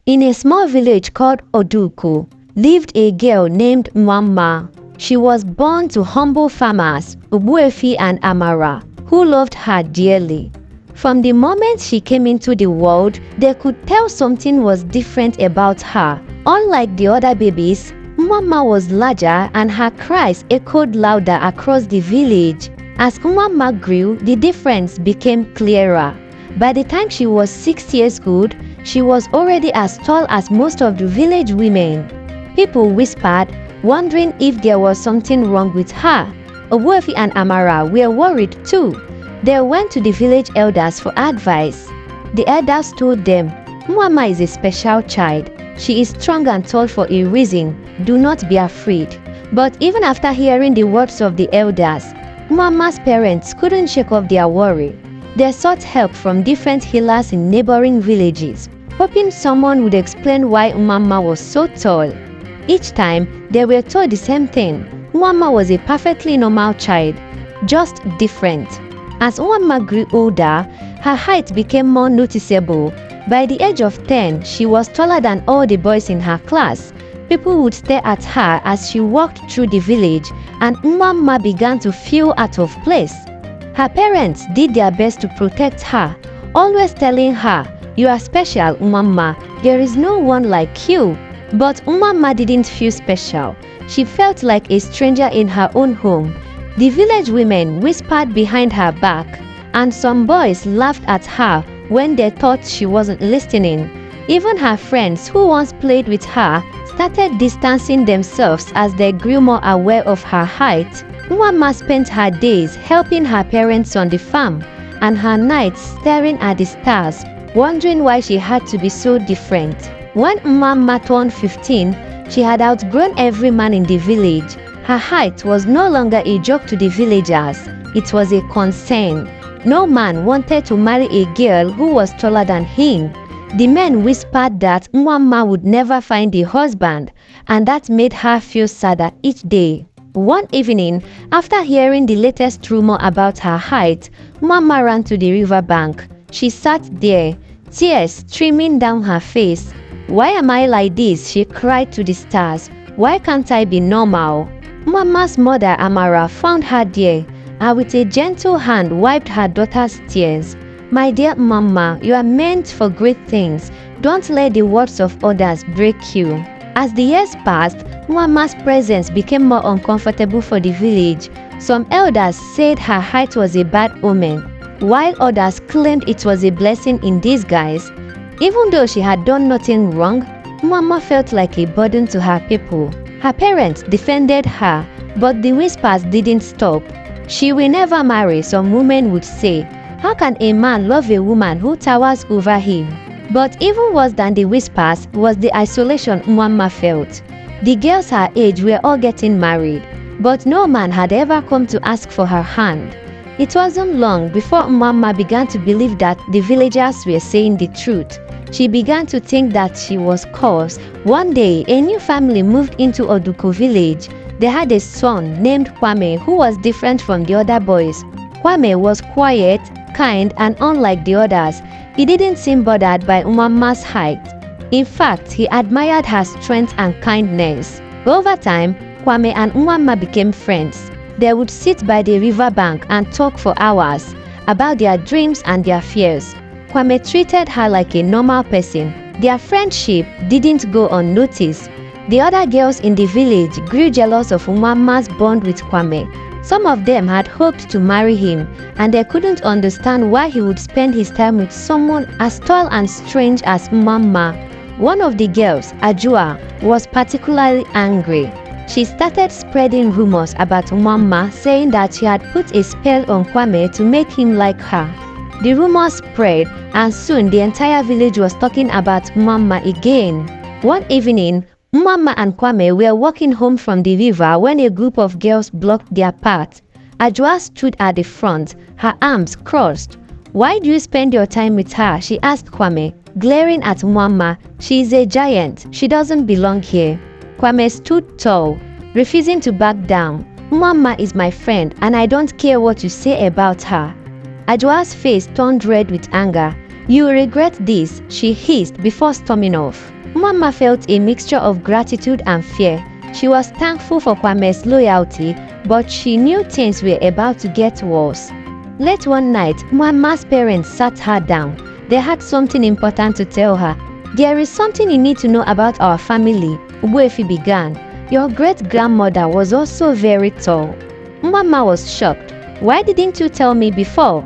In a small village called Oduku, lived a girl named Nwamma. She was born to humble farmers, Ubuefi and Amara, who loved her dearly. From the moment she came into the world, they could tell something was different about her. Unlike the other babies, Nwamma was larger and her cries echoed louder across the village. As Nwamma grew, the difference became clearer. By the time she was 6 years old, she was already as tall as most of the village women. People whispered, wondering if there was something wrong with her. Obuefi and Amara were worried too. They went to the village elders for advice. The elders told them, Nwamma is a special child. She is strong and tall for a reason. Do not be afraid. But even after hearing the words of the elders, Nwamma's parents couldn't shake off their worry. They sought help from different healers in neighboring villages, hoping someone would explain why Nwamma was so tall. Each time, they were told the same thing. Nwamma was a perfectly normal child, just different. As Nwamma grew older, her height became more noticeable. By the age of 10, she was taller than all the boys in her class. People would stare at her as she walked through the village, and Nwamma began to feel out of place. Her parents did their best to protect her, always telling her, "You are special, Nwamma. There is no one like you." But Nwamma didn't feel special. She felt like a stranger in her own home. The village women whispered behind her back, and some boys laughed at her when they thought she wasn't listening. Even her friends who once played with her started distancing themselves as they grew more aware of her height. Nwamma spent her days helping her parents on the farm, and her nights staring at the stars, wondering why she had to be so different. When Nwamma turned 15, she had outgrown every man in the village. Her height was no longer a joke to the villagers, it was a concern. No man wanted to marry a girl who was taller than him. The men whispered that Nwamma would never find a husband, and that made her feel sadder each day. One evening, after hearing the latest rumor about her height, Nwamma ran to the riverbank. She sat there, tears streaming down her face. "Why am I like this?" she cried to the stars. "Why can't I be normal?" Nwamma's mother Amara found her there, and with a gentle hand wiped her daughter's tears. "My dear Nwamma, you are meant for great things. Don't let the words of others break you." As the years passed, Nwamma's presence became more uncomfortable for the village. Some elders said her height was a bad omen, while others claimed it was a blessing in disguise. Even though she had done nothing wrong, Nwamma felt like a burden to her people. Her parents defended her, but the whispers didn't stop. "She will never marry," some women would say. "How can a man love a woman who towers over him?" But even worse than the whispers was the isolation Nwamma felt. The girls her age were all getting married, but no man had ever come to ask for her hand. It wasn't long before Nwamma began to believe that the villagers were saying the truth. She began to think that she was cursed. One day, a new family moved into Oduku village. They had a son named Kwame who was different from the other boys. Kwame was quiet, kind, and unlike the others, he didn't seem bothered by Nwamma's height. In fact, he admired her strength and kindness. Over time, Kwame and Nwamma became friends. They would sit by the riverbank and talk for hours about their dreams and their fears. Kwame treated her like a normal person. Their friendship didn't go unnoticed. The other girls in the village grew jealous of Nwamma's bond with Kwame. Some of them had hoped to marry him, and they couldn't understand why he would spend his time with someone as tall and strange as Nwamma. One of the girls, Ajua, was particularly angry. She started spreading rumors about Nwamma, saying that she had put a spell on Kwame to make him like her. The rumors spread, and soon the entire village was talking about Nwamma again. One evening, Nwamma and Kwame were walking home from the river when a group of girls blocked their path. Ajua stood at the front, her arms crossed. "Why do you spend your time with her?" she asked Kwame, glaring at Nwamma. "She is a giant. She doesn't belong here." Kwame stood tall, refusing to back down. "Nwamma is my friend, and I don't care what you say about her." Ajua's face turned red with anger. "You will regret this," she hissed before storming off. Nwamma felt a mixture of gratitude and fear. She was thankful for Kwame's loyalty, but she knew things were about to get worse. Late one night, Nwamma's parents sat her down. They had something important to tell her. "There is something you need to know about our family," Ogbuefi began. "Your great-grandmother was also very tall." Nwamma was shocked. "Why didn't you tell me before?"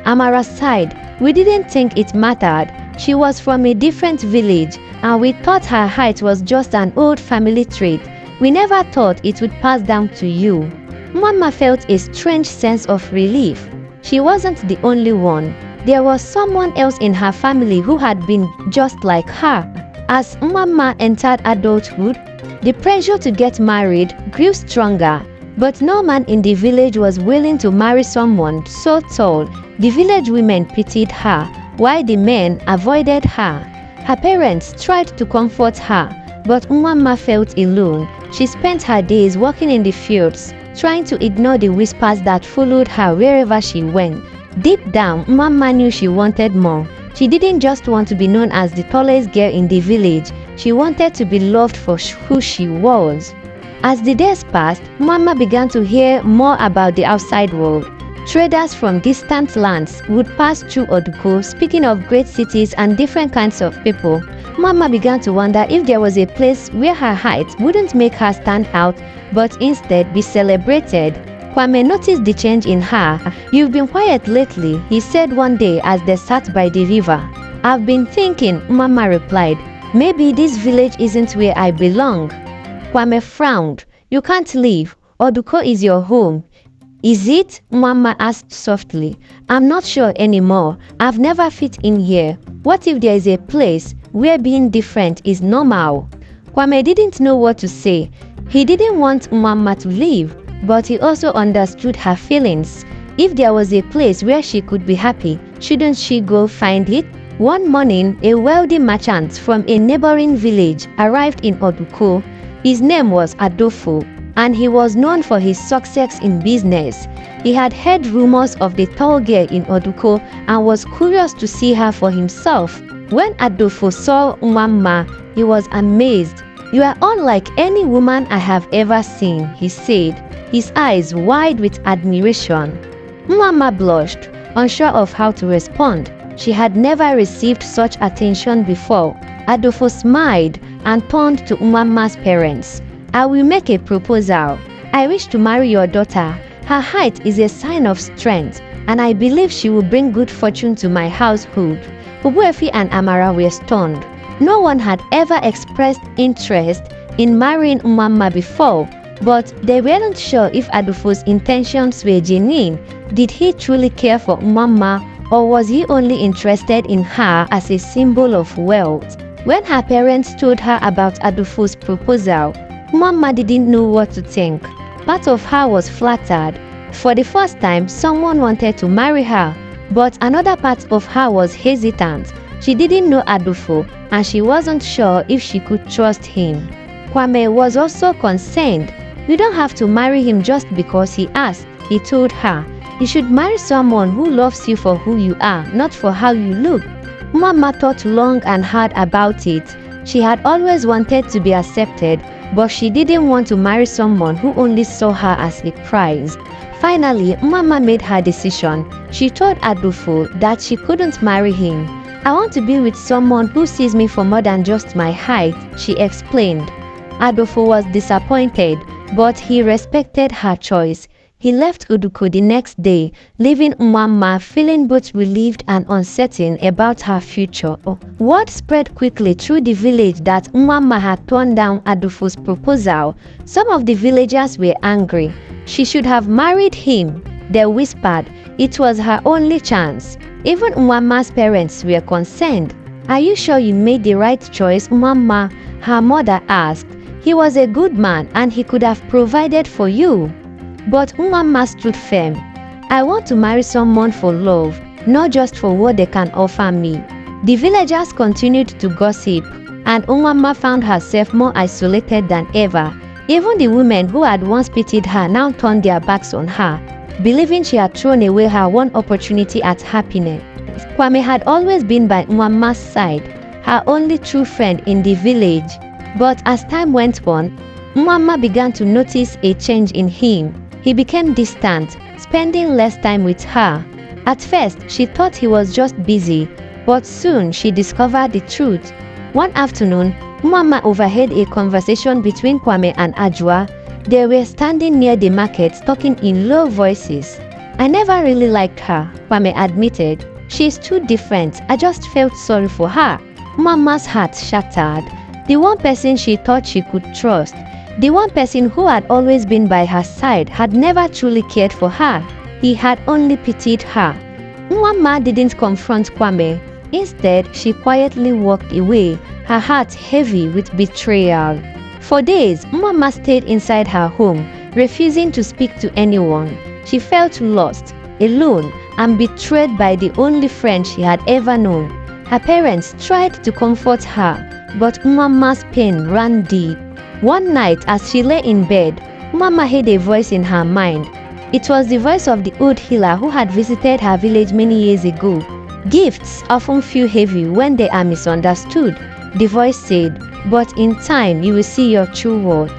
Amara sighed. "We didn't think it mattered. She was from a different village, and we thought her height was just an old family trait. We never thought it would pass down to you." Nwamma felt a strange sense of relief. She wasn't the only one. There was someone else in her family who had been just like her. As Nwamma entered adulthood, the pressure to get married grew stronger, but no man in the village was willing to marry someone so tall. The village women pitied her, while the men avoided her. Her parents tried to comfort her, but Nwamma felt alone. She spent her days working in the fields, trying to ignore the whispers that followed her wherever she went. Deep down, Nwamma knew she wanted more. She didn't just want to be known as the tallest girl in the village. She wanted to be loved for who she was. As the days passed, Nwamma began to hear more about the outside world. Traders from distant lands would pass through Oduko, speaking of great cities and different kinds of people. Nwamma began to wonder if there was a place where her height wouldn't make her stand out, but instead be celebrated. Kwame noticed the change in her. "You've been quiet lately," he said one day as they sat by the river. "I've been thinking," Nwamma replied. "Maybe this village isn't where I belong." Kwame frowned. "You can't leave. Oduko is your home." "Is it?" Nwamma asked softly. "I'm not sure anymore. I've never fit in here. What if there is a place where being different is normal?" Kwame didn't know what to say. He didn't want Nwamma to leave, but he also understood her feelings. If there was a place where she could be happy, shouldn't she go find it? One morning, a wealthy merchant from a neighboring village arrived in Oduko. His name was Adolfo, and he was known for his success in business. He had heard rumors of the tall girl in Oduko and was curious to see her for himself. When Adolfo saw Nwamma, he was amazed. "You are unlike any woman I have ever seen," he said, his eyes wide with admiration. Nwamma blushed, unsure of how to respond. She had never received such attention before. Adolfo smiled and turned to Nwamma's parents. "I will make a proposal. I wish to marry your daughter. Her height is a sign of strength, and I believe she will bring good fortune to my household." Ogbuefi and Amara were stunned. No one had ever expressed interest in marrying Nwamma before, but they weren't sure if Adolfo's intentions were genuine. Did he truly care for Nwamma, or was he only interested in her as a symbol of wealth? When her parents told her about Adolfo's proposal, Nwamma didn't know what to think. Part of her was flattered. For the first time, someone wanted to marry her, but another part of her was hesitant. She didn't know Adolfo, and she wasn't sure if she could trust him. Kwame was also concerned. "You don't have to marry him just because he asked," he told her. "You should marry someone who loves you for who you are, not for how you look." Nwamma thought long and hard about it. She had always wanted to be accepted, but she didn't want to marry someone who only saw her as a prize. Finally, Nwamma made her decision. She told Adolfo that she couldn't marry him. "I want to be with someone who sees me for more than just my height," she explained. Adolfo was disappointed, but he respected her choice. He left Oduko the next day, leaving Nwamma feeling both relieved and uncertain about her future. Word spread quickly through the village that Nwamma had turned down Adolfo's proposal. Some of the villagers were angry. She should have married him, they whispered. It was her only chance. Even Nwamma's parents were concerned. "Are you sure you made the right choice, Nwamma?" her mother asked. "He was a good man and he could have provided for you." But Nwamma stood firm. "I want to marry someone for love, not just for what they can offer me." The villagers continued to gossip, and Nwamma found herself more isolated than ever. Even the women who had once pitied her now turned their backs on her, believing she had thrown away her one opportunity at happiness. Kwame had always been by Nwamma's side. her only true friend in the village. But as time went on, Nwamma began to notice a change in him. He became distant, spending less time with her. At first, she thought he was just busy, but soon she discovered the truth. One afternoon, Nwamma overheard a conversation between Kwame and Ajua. They were standing near the market talking in low voices. "I never really liked her," Kwame admitted. "She's too different. I just felt sorry for her." Nwamma's heart shattered. The one person she thought she could trust, the one person who had always been by her side, had never truly cared for her. He had only pitied her. Nwamma didn't confront Kwame. Instead, she quietly walked away, her heart heavy with betrayal. For days, Nwamma stayed inside her home, refusing to speak to anyone. She felt lost, alone, and betrayed by the only friend she had ever known. Her parents tried to comfort her, but Nwamma's pain ran deep. One night, as she lay in bed, Nwamma heard a voice in her mind. It was the voice of the old healer who had visited her village many years ago. "Gifts often feel heavy when they are misunderstood," the voice said, "but in time you will see your true worth."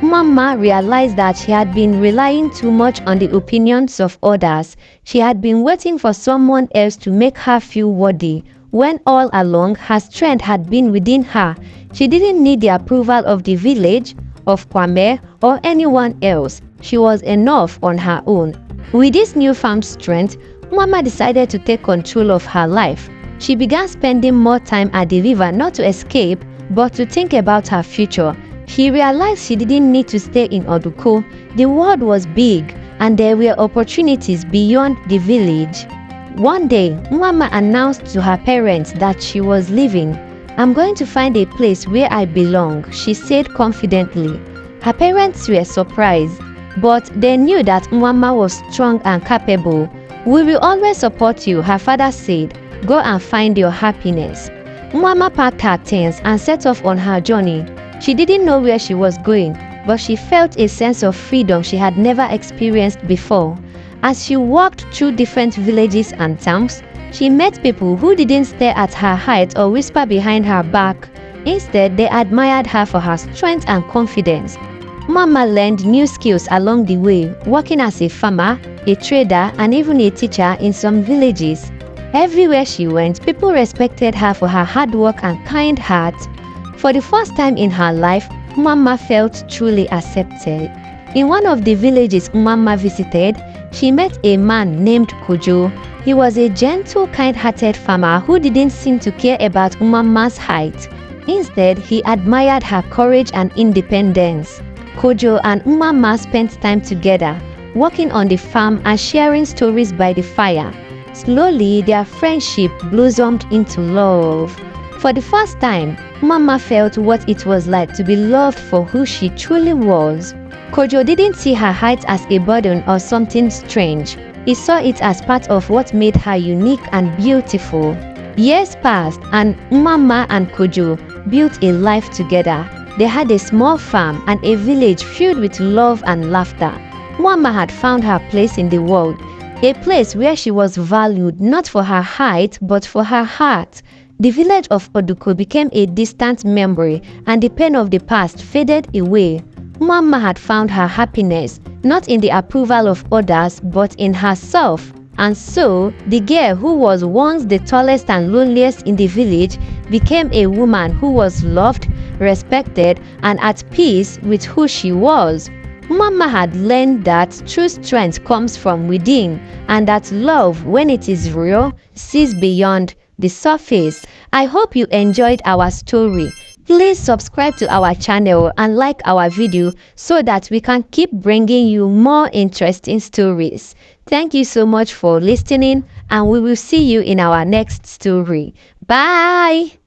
Nwamma realized that she had been relying too much on the opinions of others. She had been waiting for someone else to make her feel worthy, when all along her strength had been within her. She didn't need the approval of the village, of Kwame, or anyone else. She was enough on her own. With this newfound strength, Nwamma decided to take control of her life. She began spending more time at the river, not to escape, but to think about her future. She realized she didn't need to stay in Oduko. The world was big, and there were opportunities beyond the village. One day, Nwamma announced to her parents that she was leaving. "I'm going to find a place where I belong," she said confidently. Her parents were surprised, but they knew that Nwamma was strong and capable. "We will always support you," her father said. "Go and find your happiness." Nwamma packed her things and set off on her journey. She didn't know where she was going, but she felt a sense of freedom she had never experienced before. As she walked through different villages and towns, she met people who didn't stare at her height or whisper behind her back. Instead, they admired her for her strength and confidence. Nwamma learned new skills along the way, working as a farmer, a trader, and even a teacher in some villages. Everywhere she went, people respected her for her hard work and kind heart. For the first time in her life, Nwamma felt truly accepted. In one of the villages Nwamma visited, she met a man named Kojo. He was a gentle, kind-hearted farmer who didn't seem to care about Nwamma's height. Instead, he admired her courage and independence. Kojo and Nwamma spent time together, working on the farm and sharing stories by the fire. Slowly, their friendship blossomed into love. For the first time, Nwamma felt what it was like to be loved for who she truly was. Kojo didn't see her height as a burden or something strange. He saw it as part of what made her unique and beautiful. Years passed, and Nwamma and Kojo built a life together. They had a small farm and a village filled with love and laughter. Nwamma had found her place in the world, a place where she was valued not for her height but for her heart. The village of Oduko became a distant memory, and the pain of the past faded away. Nwamma had found her happiness, not in the approval of others, but in herself. And so, the girl who was once the tallest and loneliest in the village became a woman who was loved, respected, and at peace with who she was. Nwamma had learned that true strength comes from within, and that love, when it is real, sees beyond the surface. I hope you enjoyed our story. Please subscribe to our channel and like our video so that we can keep bringing you more interesting stories. Thank you so much for listening, and we will see you in our next story. Bye!